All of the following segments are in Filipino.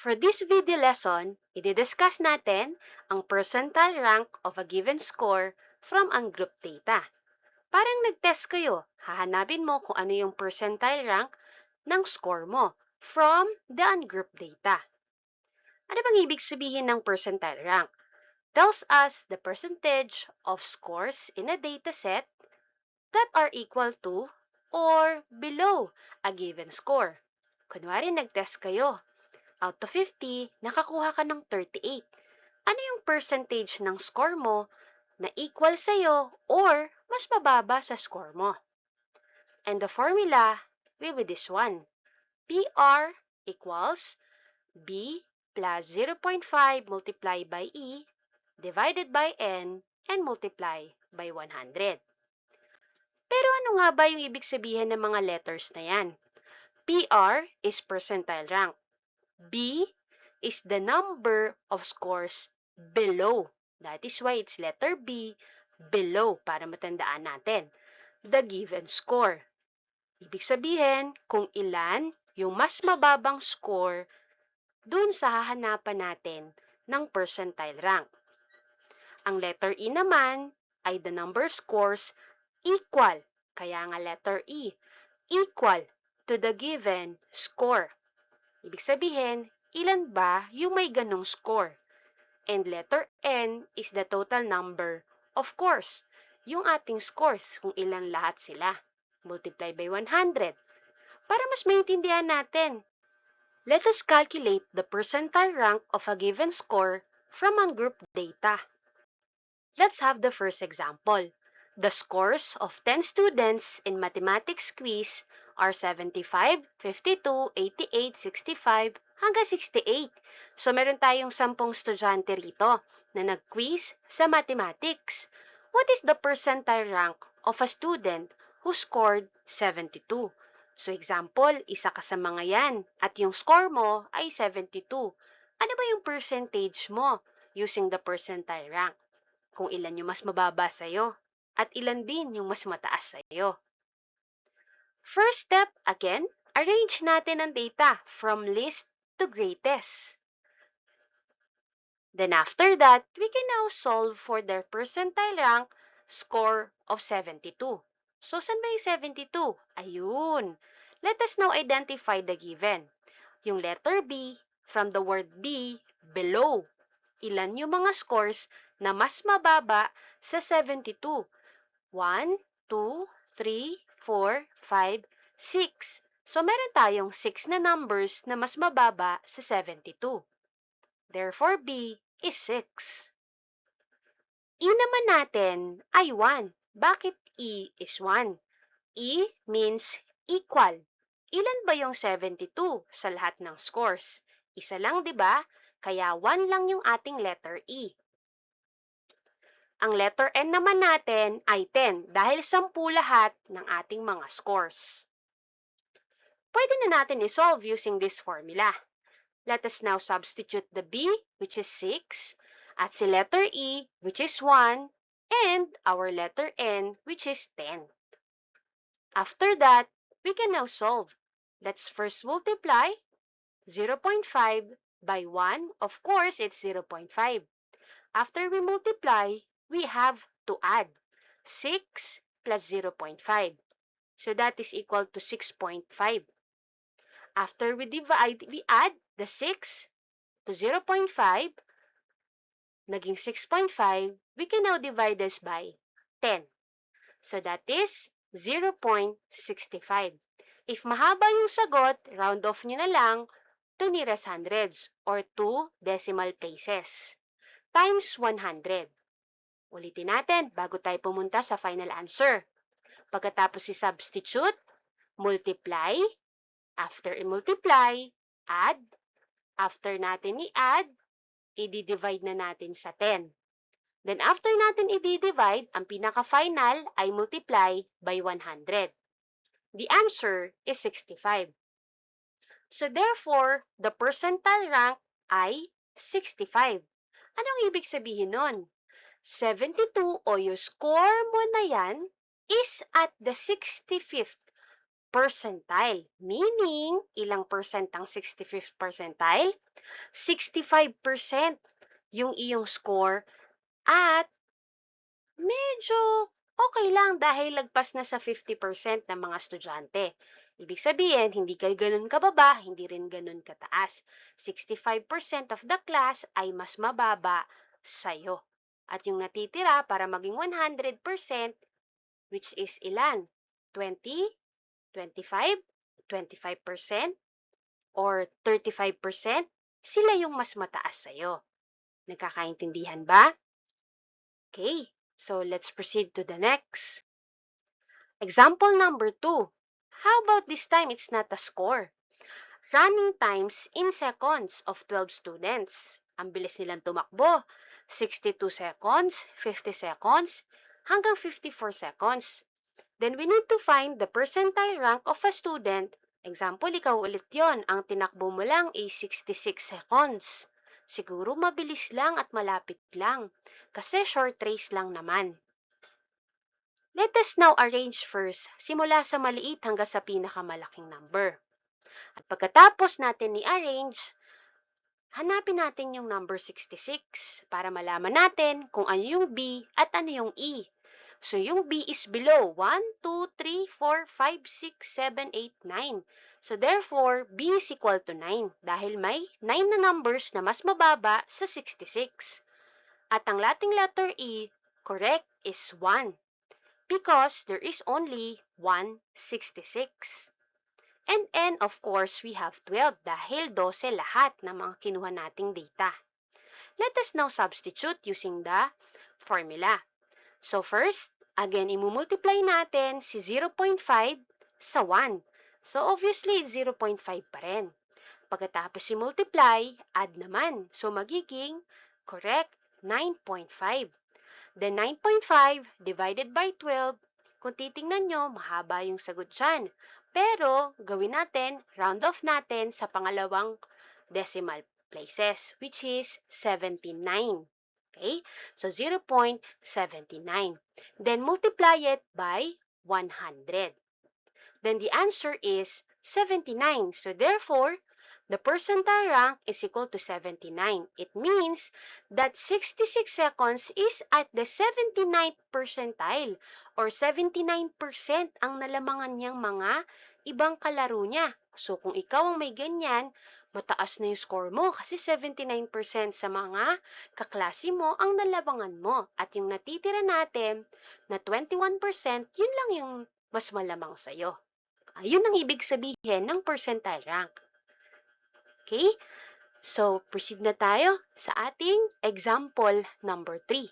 For this video lesson, i-discuss natin ang percentile rank of a given score from ungrouped data. Parang nag-test kayo, hahanapin mo kung ano yung percentile rank ng score mo from the ungrouped data. Ano bang ibig sabihin ng percentile rank? Tells us the percentage of scores in a dataset that are equal to or below a given score. Kunwari, nag-test kayo. Out of 50, nakakuha ka ng 38. Ano yung percentage ng score mo na equal sa'yo or mas mababa sa score mo? And the formula will be this one. PR equals B plus 0.5 multiplied by E divided by N and multiply by 100. Pero ano nga ba yung ibig sabihin ng mga letters na yan? PR is percentile rank. B is the number of scores below. That is why it's letter B, below, para matandaan natin. The given score. Ibig sabihin kung ilan yung mas mababang score dun sa hahanapan natin ng percentile rank. Ang letter E naman ay the number of scores equal, kaya nga letter E, equal to the given score. Ibig sabihin, ilan ba yung may ganong score? And letter N is the total number, of course, yung ating scores, kung ilan lahat sila. Multiply by 100. Para mas maintindihan natin, let us calculate the percentile rank of a given score from ungrouped data. Let's have the first example. The scores of 10 students in mathematics quiz are 75, 52, 88, 65, hanggang 68. So, meron tayong 10 estudyante rito na nag-quiz sa mathematics. What is the percentile rank of a student who scored 72? So, example, isa ka sa mga yan at yung score mo ay 72. Ano ba yung percentage mo using the percentile rank? Kung ilan yung mas mababa sa'yo at ilan din yung mas mataas sa'yo. First step, again, arrange natin ang data from least to greatest. Then after that, we can now solve for their percentile rank score of 72. So, saan ba yung 72? Ayun. Let us now identify the given. Yung letter B, from the word B, below. Ilan yung mga scores na mas mababa sa 72? 1, 2, 3, 4, 5, 6. So, meron tayong 6 na numbers na mas mababa sa 72. Therefore, B is 6. E naman natin ay 1. Bakit E is 1? E means equal. Ilan ba yung 72 sa lahat ng scores? Isa lang, di ba? Kaya 1 lang yung ating letter E. Ang letter N naman natin ay 10 dahil 10 lahat ng ating mga scores. Pwede na natin isolve using this formula. Let us now substitute the B, which is 6, at si letter E, which is 1, and our letter N, which is 10. After that, we can now solve. Let's first multiply 0.5 by 1. Of course, it's 0.5. After we multiply, we have to add 6 plus 0.5. So that is equal to 6.5. After we divide, we add the 6 to 0.5, naging 6.5, we can now divide this by 10. So that is 0.65. If mahaba yung sagot, round off nyo na lang to nearest hundreds or 2 decimal places times 100. Ulitin natin bago tayo pumunta sa final answer. Pagkatapos i-substitute, multiply, after i-multiply, add, after natin i-add, i-divide na natin sa 10. Then after natin i-divide, ang pinaka-final ay multiply by 100. The answer is 65. So therefore, the percentile rank ay 65. Anong ibig sabihin nun? 72 o yung score mo na yan is at the 65th percentile. Meaning, ilang percent ang 65th percentile? 65% yung iyong score at medyo okay lang dahil lagpas na sa 50% ng mga estudyante. Ibig sabihin, hindi ka ganun kababa, hindi rin ganun kataas. 65% of the class ay mas mababa sa'yo. At yung natitira para maging 100%, which is ilan? 20, 25, 25%, or 35%? Sila yung mas mataas sa'yo. Nagkakaintindihan ba? Okay, so let's proceed to the next. Example number 2. How about this time it's not a score? Running times in seconds of 12 students. Ang bilis nilang tumakbo. 62 seconds, 50 seconds, hanggang 54 seconds. Then we need to find the percentile rank of a student. Example, ikaw ulit yon. Ang tinakbo mo lang ay 66 seconds. Siguro mabilis lang at malapit lang. Kasi short race lang naman. Let us now arrange first, simula sa maliit hanggang sa pinakamalaking number. At pagkatapos natin i-arrange, hanapin natin yung number 66 para malaman natin kung ano yung B at ano yung E. So, yung B is below 1, 2, 3, 4, 5, 6, 7, 8, 9. So, therefore, B is equal to 9 dahil may 9 na numbers na mas mababa sa 66. At ang lating letter E, correct, is 1 because there is only 166. And N, of course, we have 12 dahil 12 lahat ng mga kinuha nating data. Let us now substitute using the formula. So first, again, imumultiply natin si 0.5 sa 1. So obviously, 0.5 pa rin. Pagkatapos i-multiply, add naman. So magiging, correct, 9.5. Then 9.5 divided by 12, kung titingnan nyo, mahaba yung sagot dyan. Pero, gawin natin, round off natin sa pangalawang decimal places, which is 79. Okay? So, 0.79. Then, multiply it by 100. Then, the answer is 79. So, therefore, the percentile rank is equal to 79. It means that 66 seconds is at the 79th percentile or 79% ang nalamangan niyang mga ibang kalaro niya. So kung ikaw ang may ganyan, mataas na yung score mo kasi 79% sa mga kaklase mo ang nalamangan mo. At yung natitira natin na 21%, yun lang yung mas malamang sa'yo. Ayun ang ibig sabihin ng percentile rank. Okay? So, proceed na tayo sa ating example number 3.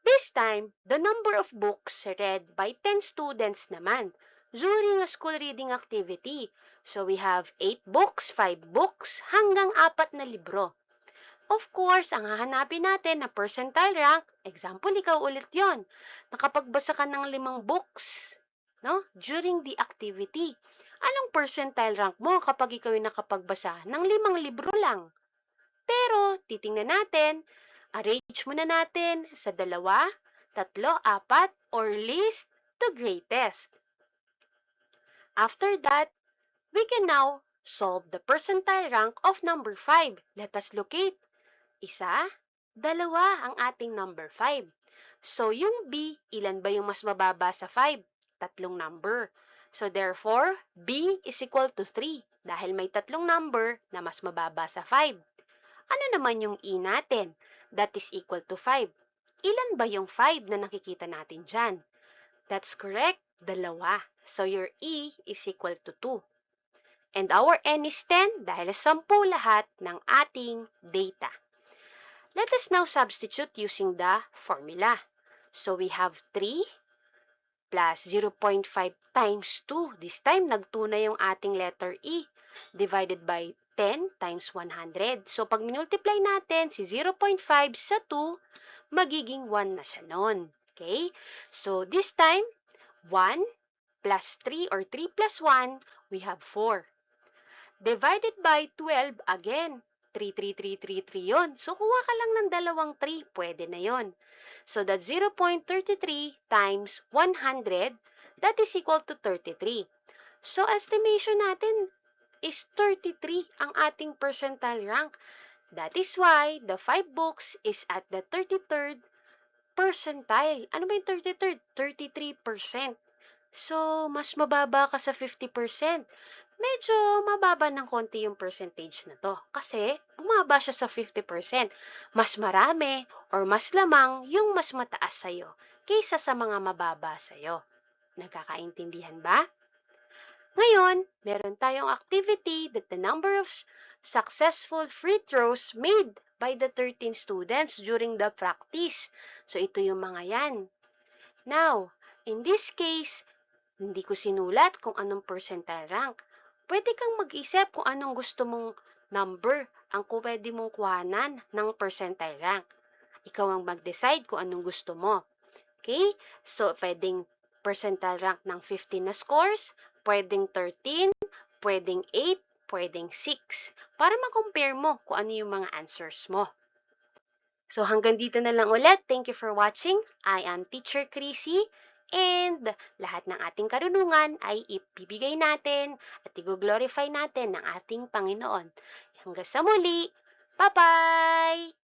This time, the number of books read by 10 students naman during a school reading activity. So, we have 8 books, 5 books, hanggang 4 na libro. Of course, ang hahanapin natin na percentile rank, example, ikaw ulit yon. Nakapagbasa ka ng 5 books, no? During the activity. Anong percentile rank mo kapag ikaw ay nakapagbasa ng 5 libro lang? Pero, titingnan natin, arrange muna natin sa 2, 3, 4, or least to greatest. After that, we can now solve the percentile rank of number 5. Let us locate. 1, 2 ang ating number 5. So, yung B, ilan ba yung mas mababa sa 5? 3 number. So, therefore, B is equal to 3 dahil may 3 number na mas mababa sa 5. Ano naman yung E natin? That is equal to 5. Ilan ba yung 5 na nakikita natin dyan? That's correct, 2. So, your E is equal to 2. And our N is 10 dahil 10 lahat ng ating data. Let us now substitute using the formula. So, we have 3 plus 0.5 times 2. This time, nag-2 na yung ating letter E. Divided by 10 times 100. So, pag minultiply natin si 0.5 sa 2, magiging 1 na siya nun. Okay? So, this time, 1 plus 3 or 3 plus 1, we have 4. Divided by 12, again, 3, 3, 3, 3, 3 yun. So, kuha ka lang ng dalawang 3, pwede na yun. So, that's 0.33 times 100, that is equal to 33. So, estimation natin is 33 ang ating percentile rank. That is why the 5 books is at the 33rd percentile. Ano ba yung 33rd? 33%. So, mas mababa ka sa 50%. Medyo mababa ng konti yung percentage na to. Kasi, bumaba siya sa 50%. Mas marami or mas lamang yung mas mataas sa'yo kaysa sa mga mababa sa'yo. Nagkakaintindihan ba? Ngayon, meron tayong activity that the number of successful free throws made by the 13 students during the practice. So, ito yung mga yan. Now, in this case, hindi ko sinulat kung anong percentile rank. Pwede kang mag-isip kung anong gusto mong number ang pwede mong kuhanan ng percentile rank. Ikaw ang mag-decide kung anong gusto mo. Okay? So, pwedeng percentile rank ng 15 na scores, pwedeng 13, pwedeng 8, pwedeng 6. Para ma-compare mo kung ano yung mga answers mo. So, hanggang dito na lang ulit. Thank you for watching. I am Teacher Chrissy. And lahat ng ating karunungan ay ibibigay natin at i-glorify natin ng ating Panginoon. Hanggang sa muli. Bye-bye!